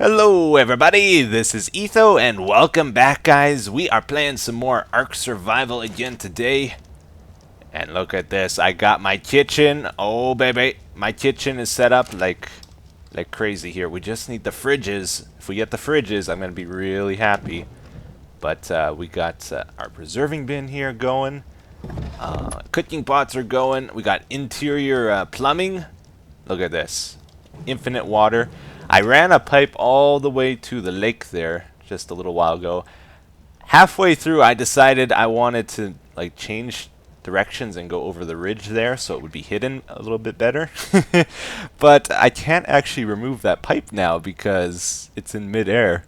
Hello everybody, this is Etho and welcome back guys. We are playing some more ARK Survival again today. And look at this, I got my kitchen. Oh baby, my kitchen is set up like crazy here. We just need the fridges. If we get the fridges, I'm going to be really happy. But we got our preserving bin here going. Cooking pots are going. We got interior plumbing. Look at this. Infinite water. I ran a pipe all the way to the lake there just a little while ago. Halfway through I decided I wanted to like change directions and go over the ridge there so it would be hidden a little bit better. But I can't actually remove that pipe now because it's in midair.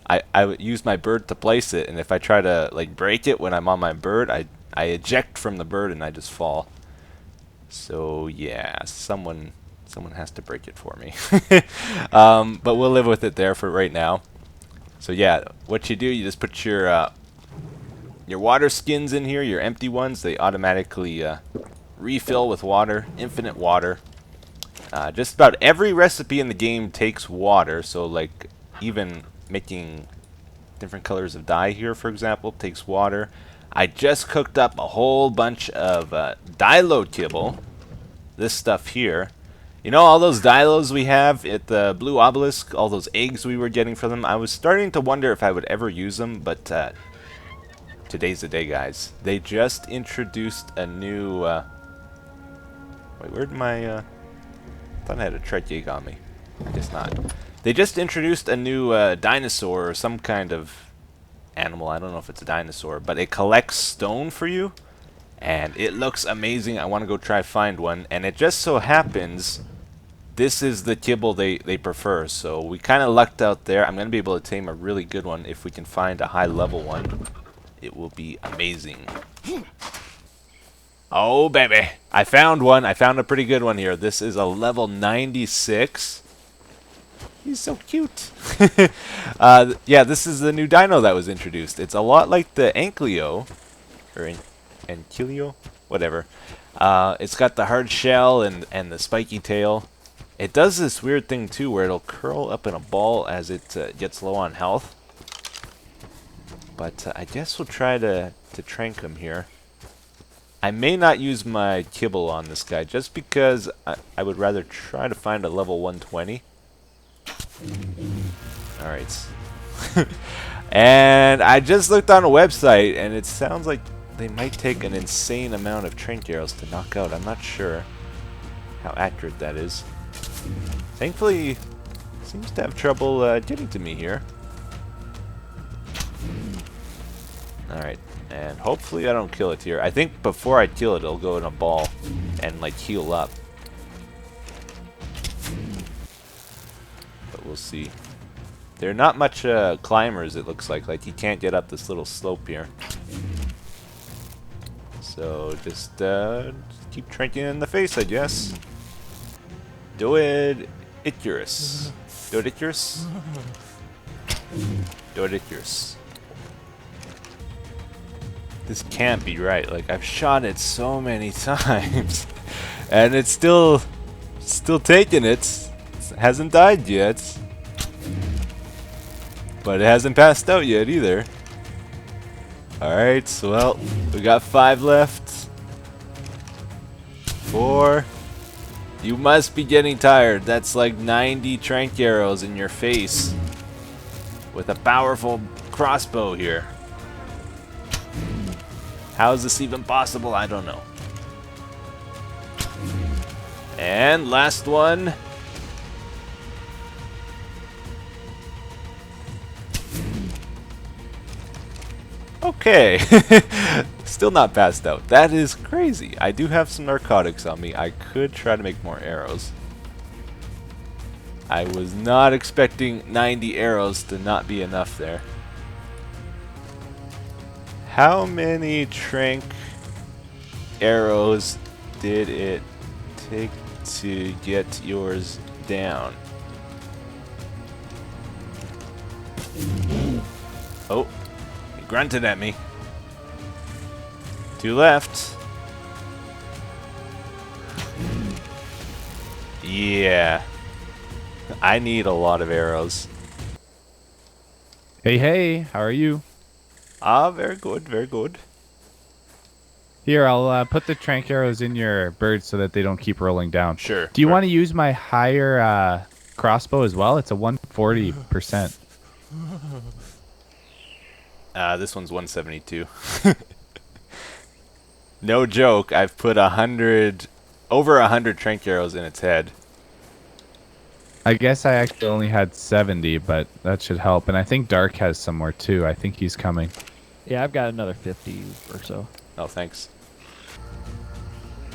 I would use my bird to place it, and if I try to like break it when I'm on my bird, I eject from the bird and I just fall. So yeah, someone has to break it for me. But we'll live with it there for right now. So yeah, what you do, you just put your water skins in here, your empty ones. They automatically refill with water, infinite water. Just about every recipe in the game takes water. So like even making different colors of dye here, for example, takes water. I just cooked up a whole bunch of dilo kibble. This stuff here. You know, all those dilos we have at the Blue Obelisk, all those eggs we were getting from them, I was starting to wonder if I would ever use them, but today's the day, guys. They just introduced a new... wait, where'd my... I thought I had a Trek on me. I guess not. They just introduced a new dinosaur or some kind of animal. I don't know if it's a dinosaur, but it collects stone for you. And it looks amazing. I want to go try find one. And it just so happens this is the kibble they prefer. So we kind of lucked out there. I'm going to be able to tame a really good one if we can find a high level one. It will be amazing. Oh, baby. I found one. I found a pretty good one here. This is a level 96. He's so cute. Yeah, this is the new dino that was introduced. It's a lot like the Ankylo. Or Ankylo? Whatever. It's got the hard shell and the spiky tail. It does this weird thing too where it'll curl up in a ball as it gets low on health. But I guess we'll try to trank him here. I may not use my kibble on this guy just because I would rather try to find a level 120. Alright. And I just looked on a website and it sounds like they might take an insane amount of trank arrows to knock out. I'm not sure how accurate that is. Thankfully, it seems to have trouble getting to me here. Alright, and hopefully I don't kill it here. I think before I kill it, it'll go in a ball and like heal up. But we'll see. They're not much climbers, it looks like. Like, you can't get up this little slope here. So, just keep tranking in the face, I guess. Doedicurus. Doedicurus? Doedicurus. This can't be right. Like, I've shot it so many times. And it's still taking it. It hasn't died yet. But it hasn't passed out yet either. Alright, so well, we got 5 left. 4. You must be getting tired. That's like 90 trank arrows in your face. With a powerful crossbow here. How is this even possible? I don't know. And last one. Okay. Still not passed out. That is crazy. I do have some narcotics on me. I could try to make more arrows. I was not expecting 90 arrows to not be enough there. How many trank arrows did it take to get yours down? Oh. Grunted at me. 2 left. Yeah. I need a lot of arrows. Hey, hey, how are you? Ah, very good, very good. Here, I'll put the trank arrows in your bird so that they don't keep rolling down. Sure, Do you sure. want to use my higher crossbow as well? It's a 140%. This one's 172. No joke, I've put 100, over 100 trank arrows in its head. I guess I actually only had 70, but that should help. And I think Dark has some more too. I think he's coming. Yeah, I've got another 50 or so. Oh, thanks.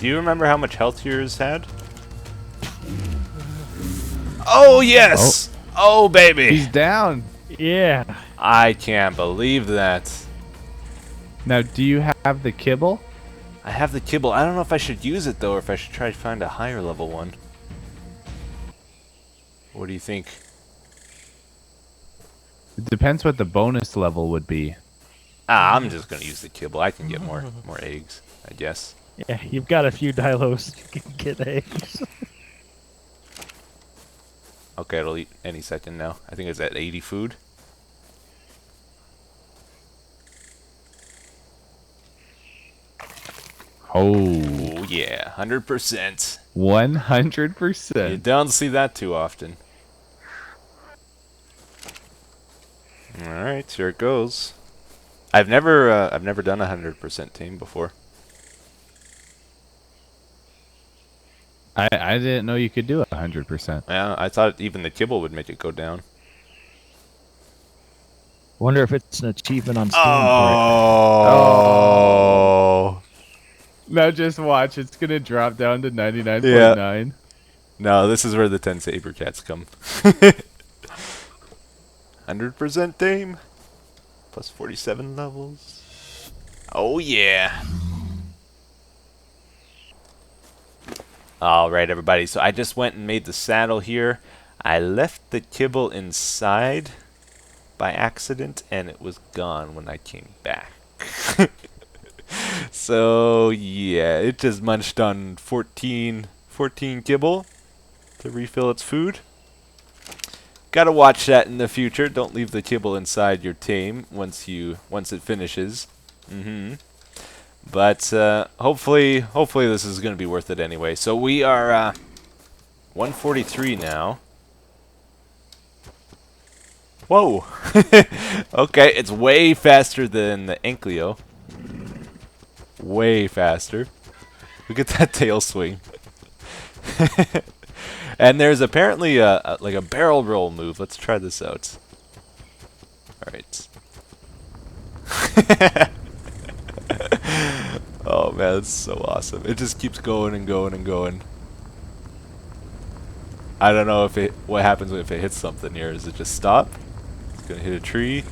Do you remember how much health yours had? Oh, Oh, yes! Oh, baby! he's down. Yeah. I can't believe that. Now, do you have the kibble? I have the kibble. I don't know if I should use it, though, or if I should try to find a higher level one. What do you think? It depends what the bonus level would be. Ah, I'm just gonna use the kibble. I can get more eggs, I guess. Yeah, you've got a few dilos you can get eggs. Okay, it'll eat any second now. I think it's at 80 food. Oh, Oh yeah, 100%. 100%. You don't see that too often. All right, here it goes. I've never done 100% tame before. I didn't know you could do 100%. Yeah, I thought even the kibble would make it go down. Wonder if it's an achievement on Steam for it. Oh. Now just watch. It's going to drop down to Yeah. 99.9. No, this is where the 10 saber cats come. 100% tame. Plus 47 levels. Oh yeah. Alright everybody, so I just went and made the saddle here. I left the kibble inside by accident and it was gone when I came back. So yeah, it just munched on 14 kibble to refill its food. Gotta watch that in the future. Don't leave the kibble inside your tame once it finishes. But hopefully this is gonna be worth it anyway. So we are 143 now. Whoa! Okay, it's way faster than the Ankylo. Way faster. Look at that tail swing. And there's apparently like a barrel roll move. Let's try this out. All right. Oh man, it's so awesome. It just keeps going and going and going. I don't know if what happens if it hits something here. Does it just stop? It's gonna hit a tree.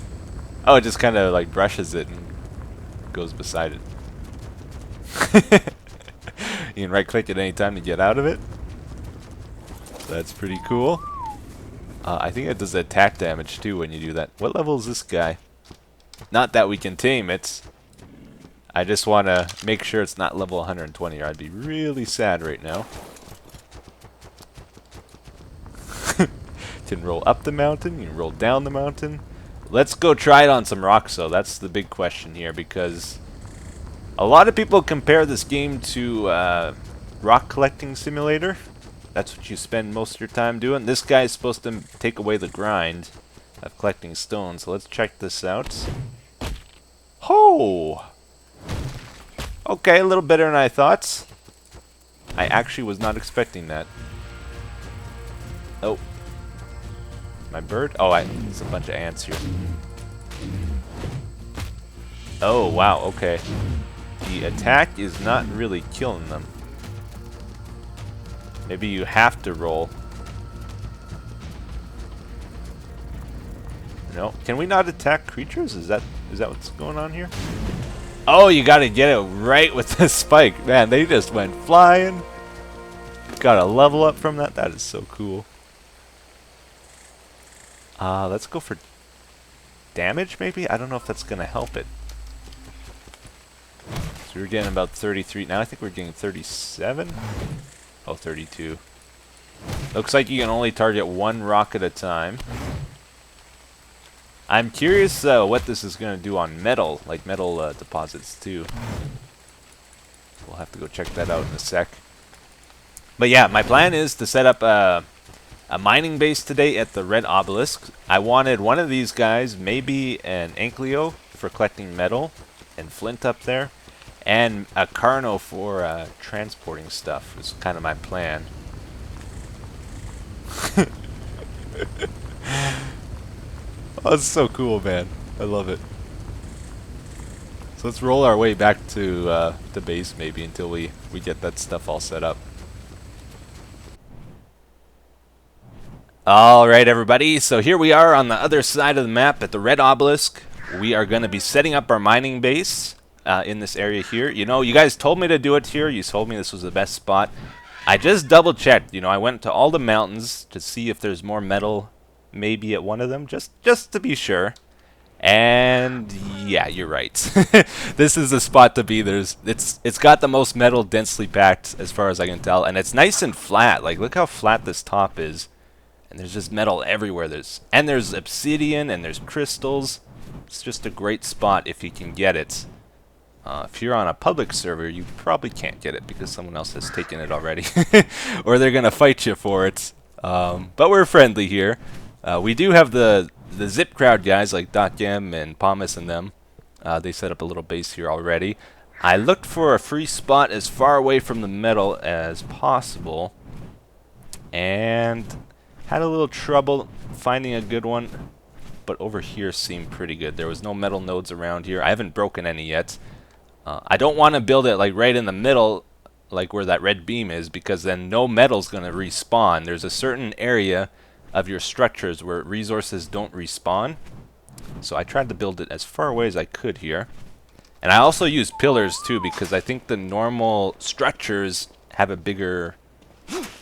Oh, it just kind of like brushes it and goes beside it. You can right click at any time to get out of it. That's pretty cool. I think it does attack damage too when you do that. What level is this guy? Not that we can tame it. I just want to make sure it's not level 120 or I'd be really sad right now. Can roll up the mountain, you can roll down the mountain. Let's go try it on some rocks though. That's the big question here because a lot of people compare this game to rock collecting simulator. That's what you spend most of your time doing. This guy is supposed to take away the grind of collecting stones. So let's check this out. Oh! Okay, a little better than I thought. I actually was not expecting that. Oh. My bird? Oh, there's a bunch of ants here. Oh, wow, okay. The attack is not really killing them. Maybe you have to roll. No. Can we not attack creatures? Is that what's going on here? Oh, you gotta get it right with the spike. Man, they just went flying. Got a level up from that. That is so cool. Let's go for damage, maybe? I don't know if that's gonna help it. So we're getting about 33. Now I think we're getting 37. Oh, 32. Looks like you can only target one rock at a time. I'm curious what this is going to do on metal, like metal deposits too. We'll have to go check that out in a sec. But yeah, my plan is to set up a mining base today at the Red Obelisk. I wanted one of these guys, maybe an Ankylo for collecting metal and flint up there, and a Carno for transporting stuff is kind of my plan. Oh, it's so cool, man. I love it. So let's roll our way back to the base maybe until we get that stuff all set up. Alright everybody, so here we are on the other side of the map at the Red Obelisk. We are going to be setting up our mining base in this area here. You know, you guys told me to do it here. You told me this was the best spot. I just double checked. You know, I went to all the mountains to see if there's more metal maybe at one of them, just to be sure. And yeah, you're right. This is the spot to be. It's got the most metal densely packed as far as I can tell, and it's nice and flat. Like, look how flat this top is. And there's just metal everywhere. There's obsidian and there's crystals. It's just a great spot if you can get it. If you're on a public server, you probably can't get it because someone else has taken it already. Or they're going to fight you for it. But we're friendly here. We do have the Zip Crowd guys like .gem and Pomus and them. They set up a little base here already. I looked for a free spot as far away from the metal as possible. And had a little trouble finding a good one. But over here seemed pretty good. There was no metal nodes around here. I haven't broken any yet. I don't want to build it like right in the middle, like where that red beam is, because then no metal's going to respawn. There's a certain area of your structures where resources don't respawn. So I tried to build it as far away as I could here. And I also used pillars too, because I think the normal structures have a bigger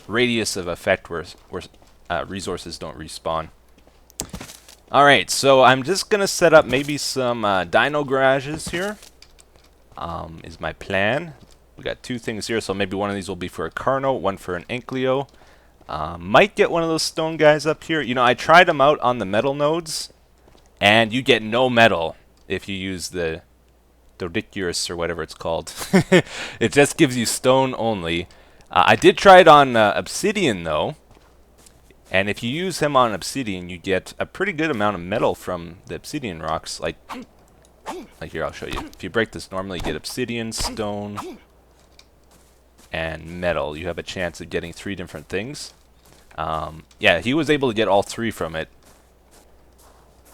radius of effect where resources don't respawn. Alright, so I'm just going to set up maybe some dino garages here. Is my plan. We got two things here, so maybe one of these will be for a Carno, one for an Ankylo. Might get one of those stone guys up here. You know, I tried them out on the metal nodes, and you get no metal if you use the Doedicurus or whatever it's called. It just gives you stone only. I did try it on obsidian though, and if you use him on obsidian, you get a pretty good amount of metal from the obsidian rocks. Like here, I'll show you. If you break this normally, you get obsidian, stone, and metal. You have a chance of getting 3 different things. Yeah, he was able to get all 3 from it.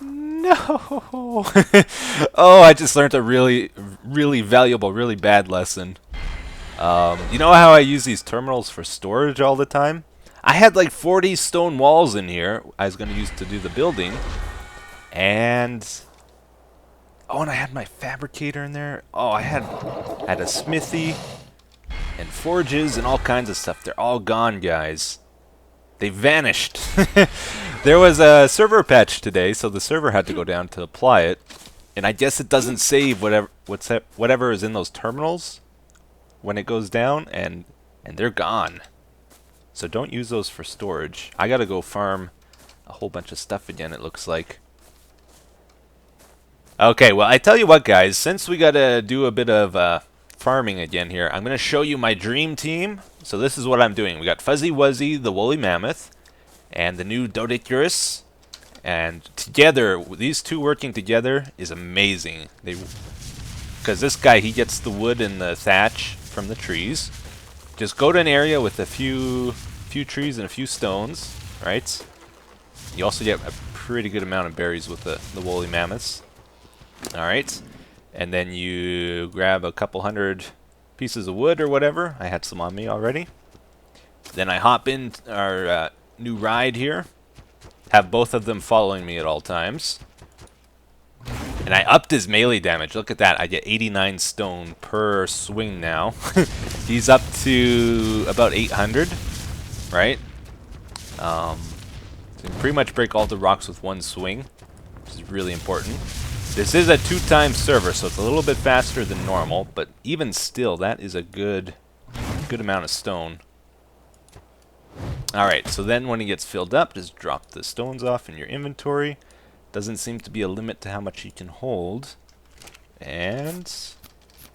No! Oh, I just learned a really, really valuable, really bad lesson. You know how I use these terminals for storage all the time? I had like 40 stone walls in here I was going to use to do the building. And oh, and I had my fabricator in there. Oh, I had a smithy and forges and all kinds of stuff. They're all gone, guys. They vanished. There was a server patch today, so the server had to go down to apply it. And I guess it doesn't save whatever is in those terminals when it goes down, and they're gone. So don't use those for storage. I gotta go farm a whole bunch of stuff again, it looks like. Okay, well, I tell you what, guys, since we gotta do a bit of farming again here, I'm gonna show you my dream team. So this is what I'm doing. We got Fuzzy Wuzzy, the woolly mammoth, and the new Doedicurus, and together, these two working together is amazing. Because this guy, he gets the wood and the thatch from the trees. Just go to an area with a few trees and a few stones, right? You also get a pretty good amount of berries with the woolly mammoths. Alright, and then you grab a couple hundred pieces of wood or whatever. I had some on me already. Then I hop in our new ride here. Have both of them following me at all times. And I upped his melee damage. Look at that. I get 89 stone per swing now. He's up to about 800, right? So you can pretty much break all the rocks with one swing, which is really important. This is a 2-time server, so it's a little bit faster than normal, but even still, that is a good amount of stone. Alright, so then when he gets filled up, just drop the stones off in your inventory. Doesn't seem to be a limit to how much you can hold. And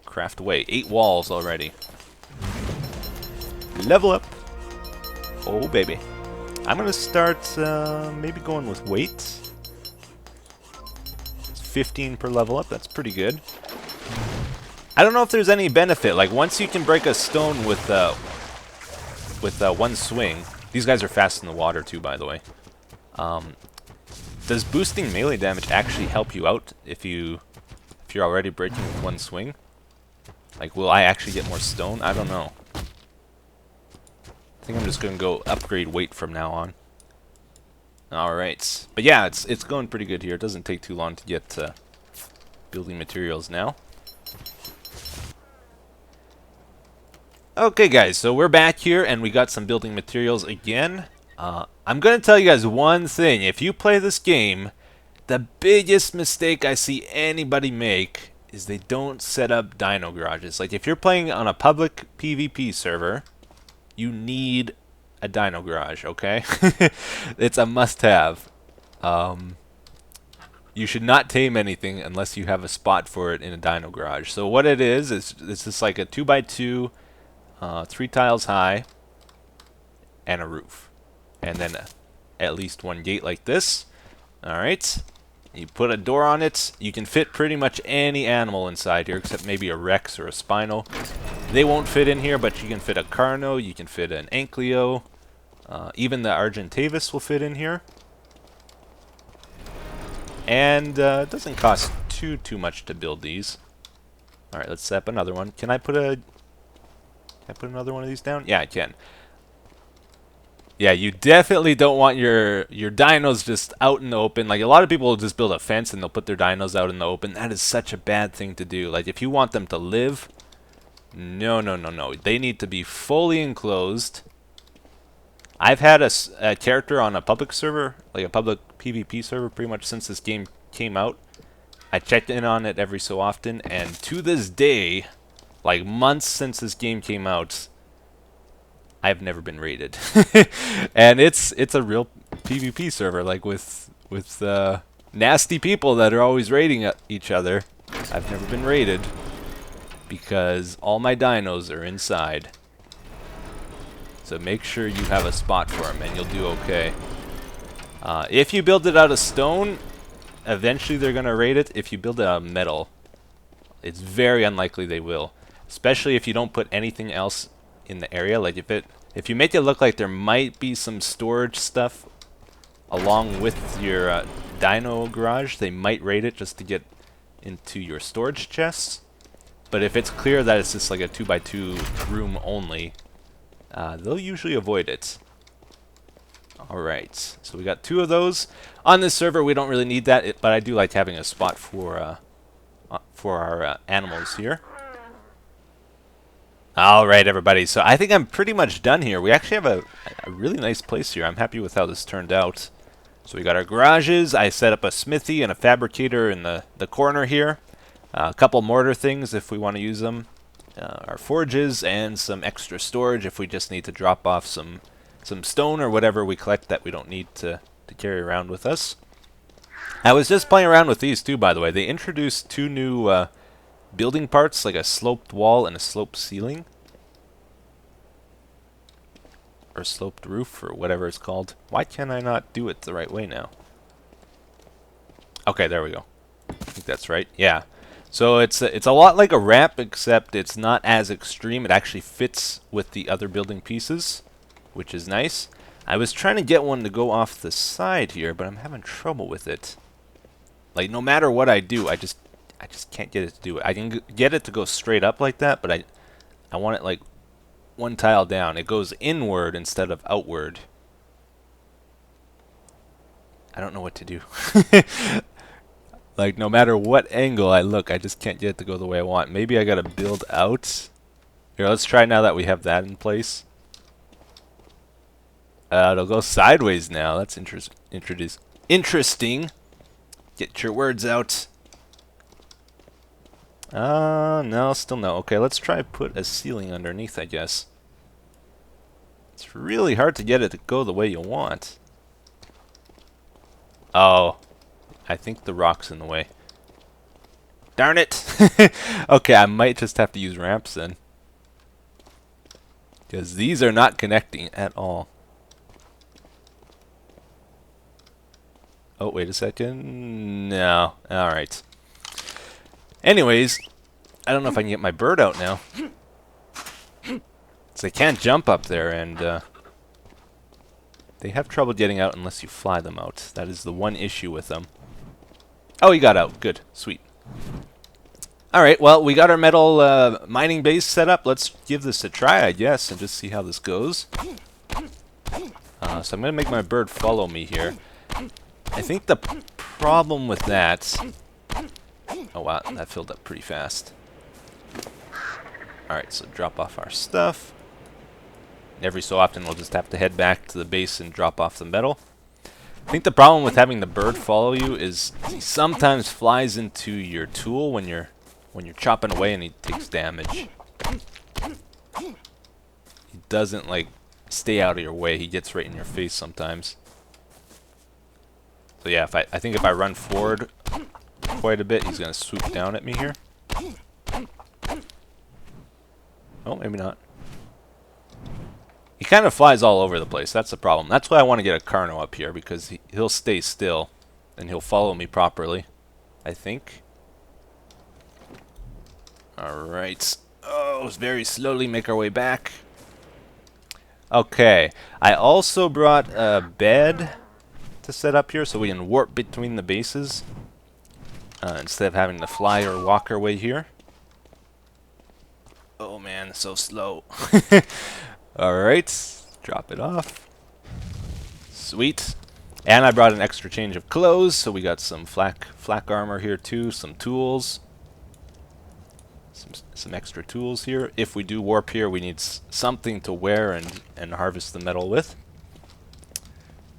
craft away. 8 walls already. Level up. Oh, baby. I'm going to start maybe going with weight. It's 15 per level up. That's pretty good. I don't know if there's any benefit. Like, once you can break a stone with one swing. These guys are fast in the water, too, by the way. Does boosting melee damage actually help you out if you're already breaking with one swing? Like, will I actually get more stone? I don't know. I think I'm just gonna go upgrade weight from now on. Alright. But yeah, it's going pretty good here. It doesn't take too long to get building materials now. Okay guys, so we're back here and we got some building materials again. I'm gonna tell you guys one thing. If you play this game, the biggest mistake I see anybody make is they don't set up dino garages. Like, if you're playing on a public PvP server, you need a dino garage, okay? It's a must-have. You should not tame anything unless you have a spot for it in a dino garage. So what it is it's just like a 2x2, 3 tiles high, and a roof. And then at least one gate like this. Alright. You put a door on it. You can fit pretty much any animal inside here, except maybe a Rex or a Spino. They won't fit in here, but you can fit a Carno, you can fit an Ankylo. Even the Argentavis will fit in here. And it doesn't cost too much to build these. Alright, let's set up another one. Can I put another one of these down? Yeah, I can. Yeah, you definitely don't want your dinos just out in the open. Like, a lot of people will just build a fence and they'll put their dinos out in the open. That is such a bad thing to do. Like, if you want them to live, no. They need to be fully enclosed. I've had a character on a public server, like a public PvP server, pretty much since this game came out. I checked in on it every so often, and to this day, like months since this game came out, I've never been raided. And it's a real PvP server, like with nasty people that are always raiding each other. I've never been raided because all my dinos are inside. So make sure you have a spot for them and you'll do okay. If you build it out of stone, eventually they're going to raid it. If you build it out of metal, it's very unlikely they will. Especially if you don't put anything else in the area. Like, if you make it look like there might be some storage stuff along with your dino garage, they might raid it just to get into your storage chests. But if it's clear that it's just like a 2x2 room only, they'll usually avoid it. Alright, so we got 2 of those. On this server we don't really need that, but I do like having a spot for our animals here. Alright everybody, so I think I'm pretty much done here. We actually have a really nice place here. I'm happy with how this turned out. So we got our garages. I set up a smithy and a fabricator in the corner here. A couple mortar things if we want to use them. Our forges and some extra storage if we just need to drop off some stone or whatever we collect that we don't need to carry around with us. I was just playing around with these too, by the way. They introduced 2 new building parts, like a sloped wall and a sloped ceiling. Or sloped roof, or whatever it's called. Why can I not do it the right way now? Okay, there we go. I think that's right. Yeah. So it's a lot like a ramp, except it's not as extreme. It actually fits with the other building pieces, which is nice. I was trying to get one to go off the side here, but I'm having trouble with it. Like, no matter what I do, I just can't get it to do it. I can get it to go straight up like that, but I want it like one tile down. It goes inward instead of outward. I don't know what to do. Like, no matter what angle I look, I just can't get it to go the way I want. Maybe I gotta build out. Here, let's try now that we have that in place. It'll go sideways now. That's interesting. Get your words out. No, still no. Okay, let's try to put a ceiling underneath, I guess. It's really hard to get it to go the way you want. Oh. I think the rock's in the way. Darn it! Okay, I might just have to use ramps then. Because these are not connecting at all. Oh, wait a second. No. Alright. Anyways, I don't know if I can get my bird out now. They can't jump up there, and they have trouble getting out unless you fly them out. That is the one issue with them. Oh, he got out. Good. Sweet. Alright, well, we got our metal mining base set up. Let's give this a try, I guess, and just see how this goes. So I'm going to make my bird follow me here. I think the problem with that... Oh, wow, that filled up pretty fast. Alright, so drop off our stuff. Every so often we'll just have to head back to the base and drop off the metal. I think the problem with having the bird follow you is he sometimes flies into your tool when you're chopping away and he takes damage. He doesn't like stay out of your way. He gets right in your face sometimes. So yeah, I think if I run forward quite a bit, he's gonna swoop down at me here. Oh, maybe not. He kind of flies all over the place. That's the problem. That's why I want to get a Carno up here, because he'll stay still and he'll follow me properly, I think. Alright. Oh, very slowly make our way back. Okay. I also brought a bed to set up here so we can warp between the bases instead of having to fly or walk our way here. Oh man, so slow. Alright, drop it off. Sweet. And I brought an extra change of clothes, so we got some flak armor here too, some tools. Some extra tools here. If we do warp here, we need something to wear and harvest the metal with.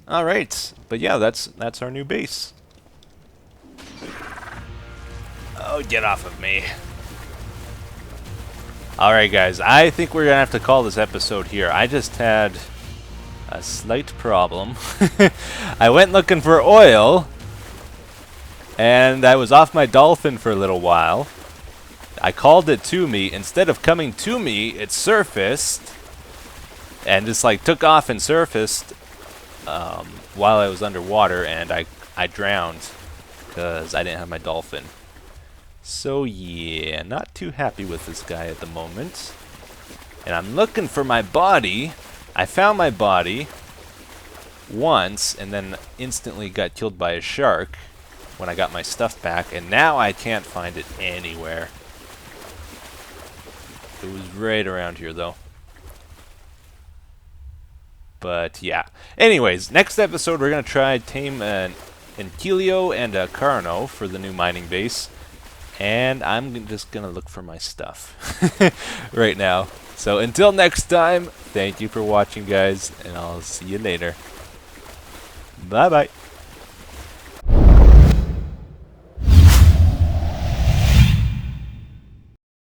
Alright, but yeah, that's our new base. Oh, get off of me. Alright guys, I think we're gonna have to call this episode here. I just had a slight problem. I went looking for oil, and I was off my dolphin for a little while. I called it to me. Instead of coming to me, it surfaced, and just like took off and surfaced while I was underwater, and I drowned because I didn't have my dolphin. So yeah, not too happy with this guy at the moment. And I'm looking for my body. I found my body once and then instantly got killed by a shark when I got my stuff back, and now I can't find it anywhere. It was right around here though. But yeah. Anyways, next episode we're going to try tame an Ankylo and a Carno for the new mining base. And I'm just going to look for my stuff right now. So until next time, thank you for watching, guys, and I'll see you later. Bye-bye.